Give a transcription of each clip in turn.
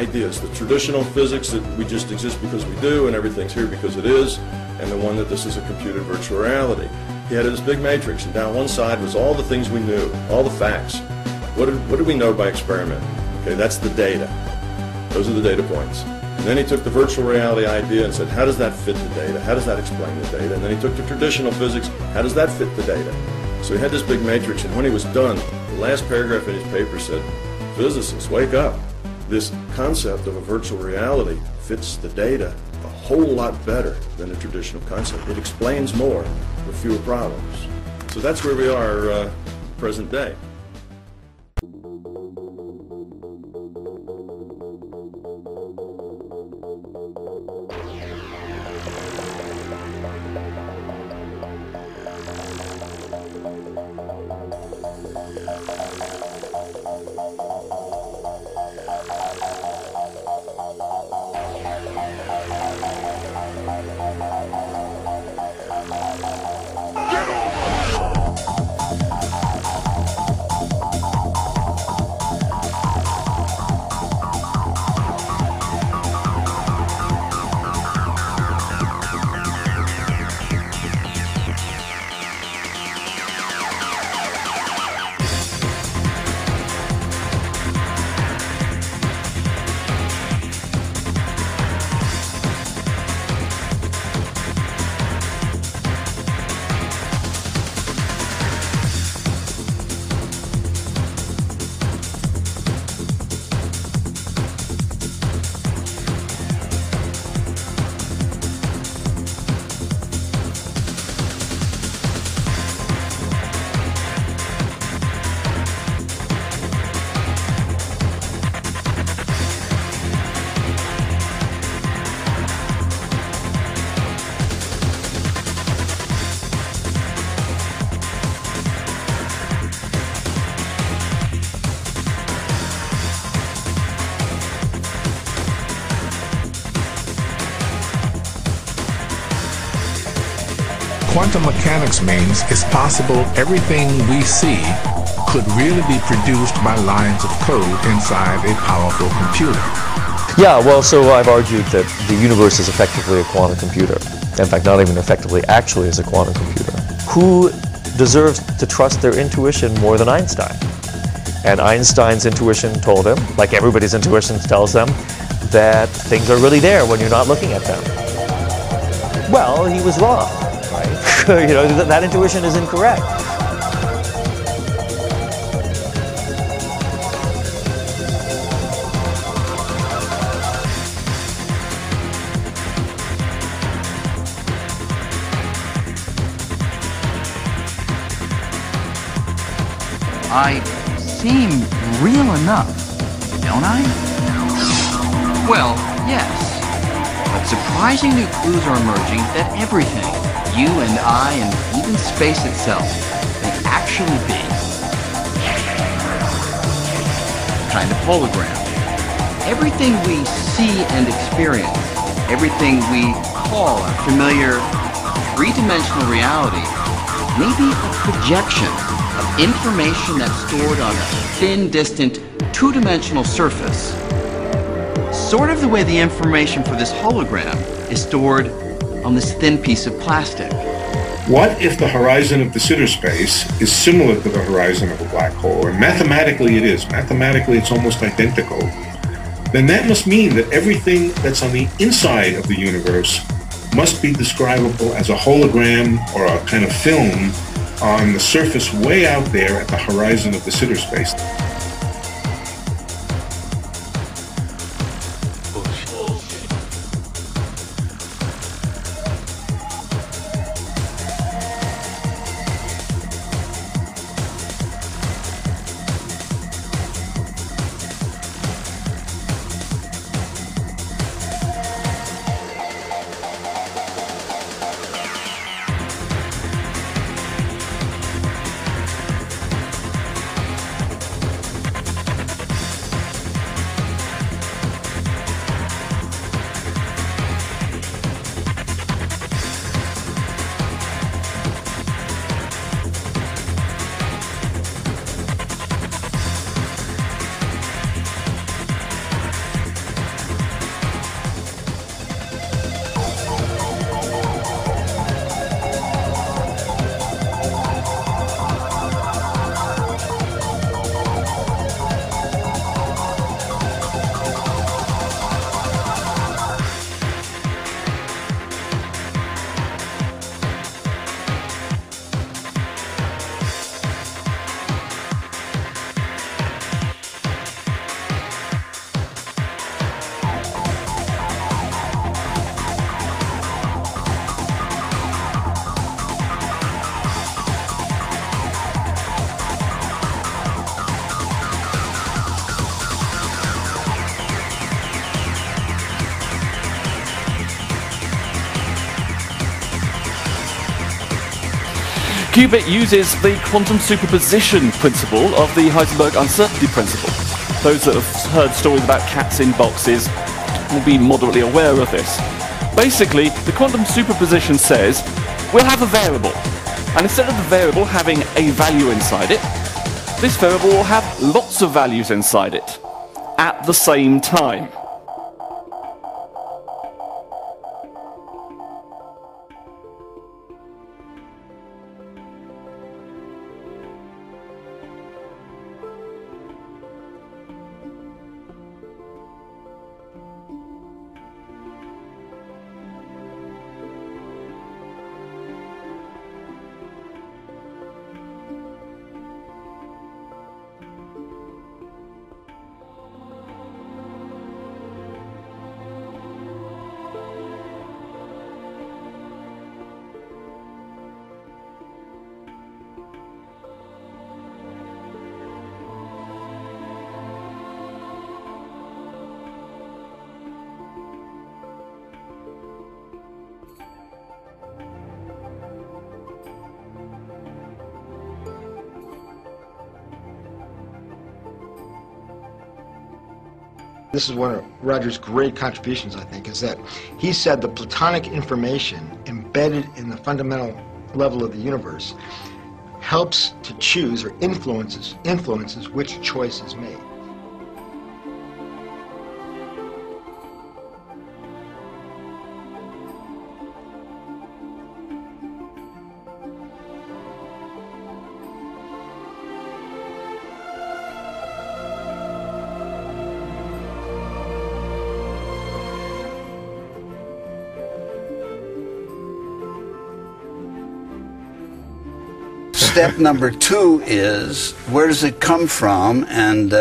ideas. The traditional physics that we just exist because we do and everything's here because it is, and the one that this is a computed virtual reality. He had this big matrix, and down one side was all the things we knew, all the facts. What did we know by experiment? Okay, that's the data. Those are the data points. And then he took the virtual reality idea and said, how does that fit the data? How does that explain the data? And then he took the traditional physics, how does that fit the data? So he had this big matrix, and when he was done, the last paragraph in his paper said, physicists, wake up. This concept of a virtual reality fits the data a whole lot better than the traditional concept. It explains more with fewer problems. So that's where we are present day. Quantum mechanics means it's possible everything we see could really be produced by lines of code inside a powerful computer. Yeah, well, so I've argued that the universe is effectively a quantum computer. In fact, not even effectively, actually is a quantum computer. Who deserves to trust their intuition more than Einstein? And Einstein's intuition told him, like everybody's intuition tells them, that things are really there when you're not looking at them. Well, he was wrong, right? You know, that intuition is incorrect. I seem real enough, don't I? Well, yes. But surprising new clues are emerging that everything, you and I and even space itself, may actually be a kind of hologram. Everything we see and experience, everything we call our familiar three-dimensional reality, may be a projection of information that's stored on a thin, distant, two-dimensional surface. Sort of the way the information for this hologram is stored on this thin piece of plastic. What if the horizon of de Sitter space is similar to the horizon of a black hole? And mathematically it is. Mathematically it's almost identical. Then that must mean that everything that's on the inside of the universe must be describable as a hologram or a kind of film on the surface way out there at the horizon of de Sitter space. Qubit uses the quantum superposition principle of the Heisenberg uncertainty principle. Those that have heard stories about cats in boxes will be moderately aware of this. Basically, the quantum superposition says we'll have a variable, and instead of the variable having a value inside it, this variable will have lots of values inside it at the same time. This is one of Roger's great contributions, I think, is that he said the Platonic information embedded in the fundamental level of the universe helps to choose or influences which choice is made. Step number 2 is, where does it come from? And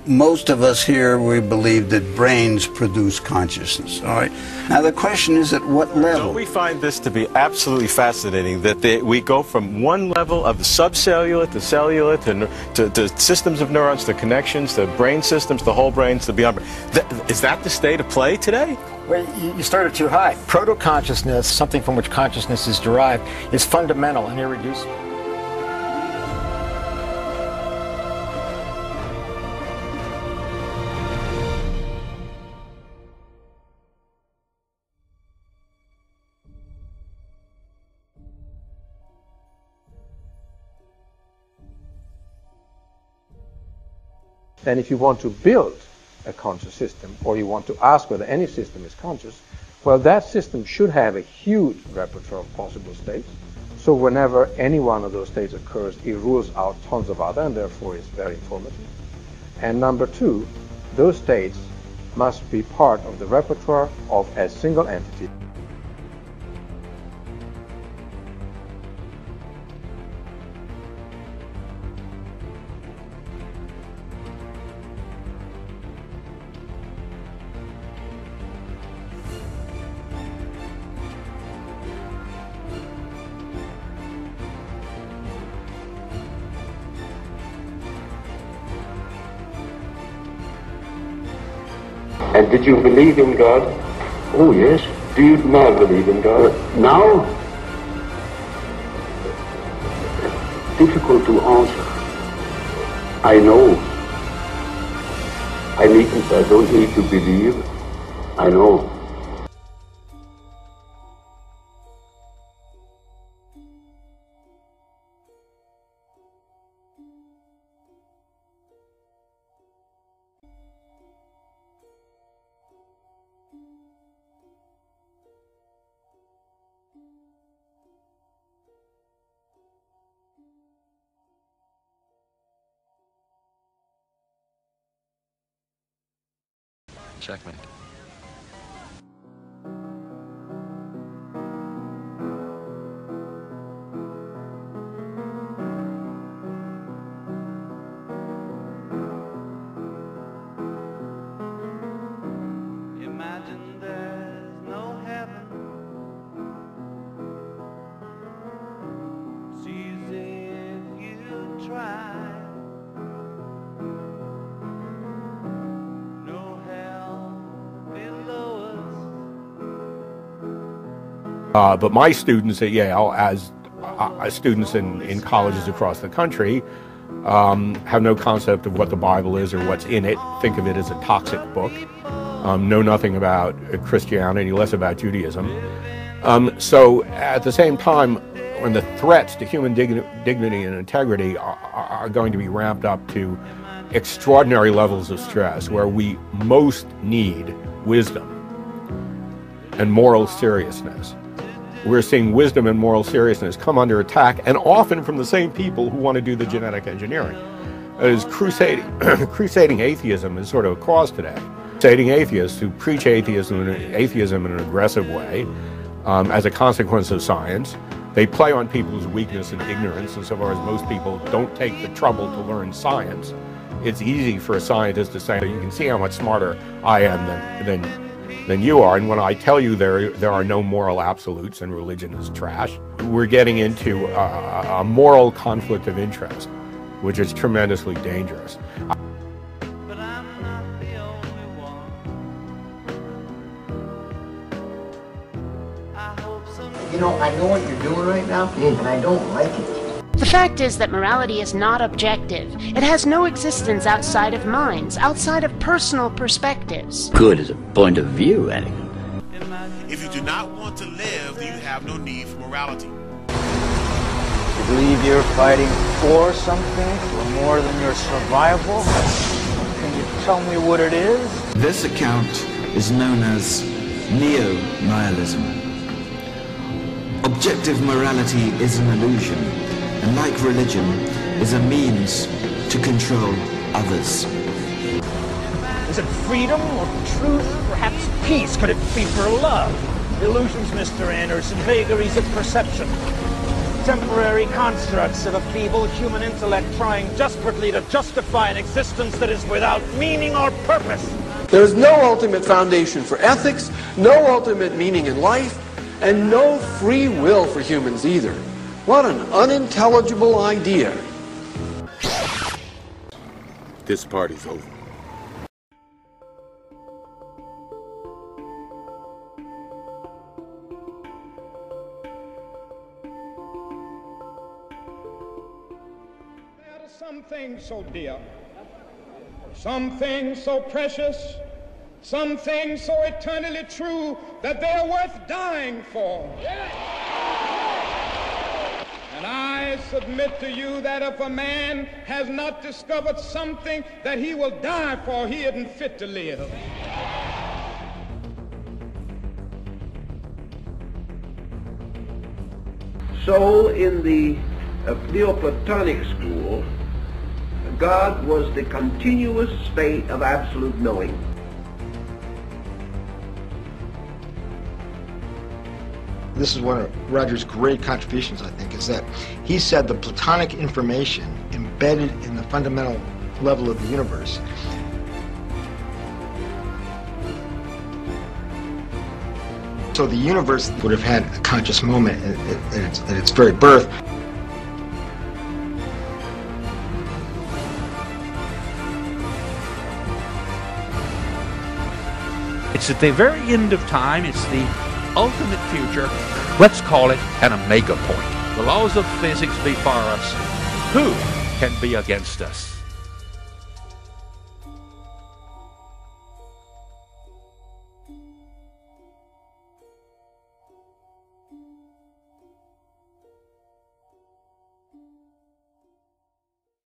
most of us here, we believe that brains produce consciousness. All right. Now the question is, at what level? So we find this to be absolutely fascinating, that we go from one level of the subcellular to cellular to systems of neurons, to connections, to brain systems, to whole brains, to beyond. Is that the state of play today? Well, you started too high. Proto-consciousness, something from which consciousness is derived, is fundamental and irreducible. Then if you want to build a conscious system, or you want to ask whether any system is conscious, well, that system should have a huge repertoire of possible states. So whenever any one of those states occurs, it rules out tons of other, and therefore is very informative. And number 2, those states must be part of the repertoire of a single entity. And did you believe in God? Oh, yes. Do you now believe in God? Now? Difficult to answer. I know. I don't need to believe. I know. Checkmate. Imagine there's no heaven. It's easy if you try. But my students at Yale, as students in colleges across the country have no concept of what the Bible is or what's in it, think of it as a toxic book, know nothing about Christianity, less about Judaism. So at the same time, when the threats to human dignity and integrity are going to be ramped up to extraordinary levels of stress, where we most need wisdom and moral seriousness, we're seeing wisdom and moral seriousness come under attack, and often from the same people who want to do the genetic engineering. As crusading atheism is sort of a cause today. Crusading atheists who preach atheism in an aggressive way as a consequence of science. They play on people's weakness and ignorance, and so far as most people don't take the trouble to learn science, it's easy for a scientist to say, you can see how much smarter I am than you are, and when I tell you there are no moral absolutes and religion is trash, we're getting into a moral conflict of interest, which is tremendously dangerous. You know, I know what you're doing right now, and I don't like it. The fact is that morality is not objective. It has no existence outside of minds, outside of personal perspectives. Good is a point of view, Anakin. If you do not want to live, then you have no need for morality. You believe you're fighting for something, for more than your survival? Can you tell me what it is? This account is known as neo-nihilism. Objective morality is an illusion, and like religion, is a means to control others. Is it freedom or truth? Perhaps peace? Could it be for love? Illusions, Mr. Anderson, vagaries of perception. Temporary constructs of a feeble human intellect trying desperately to justify an existence that is without meaning or purpose. There is no ultimate foundation for ethics, no ultimate meaning in life, and no free will for humans either. What an unintelligible idea. This party's over. There are some things so dear, some things so precious, some things so eternally true that they are worth dying for. And I submit to you that if a man has not discovered something that he will die for, he isn't fit to live. So in the Neoplatonic school, God was the continuous state of absolute knowing. This is one of Roger's great contributions, I think, is that he said the Platonic information embedded in the fundamental level of the universe so the universe would have had a conscious moment at its very birth. It's at the very end of time. It's the ultimate future. Let's call it an omega point. The laws of physics be for us. Who can be against us?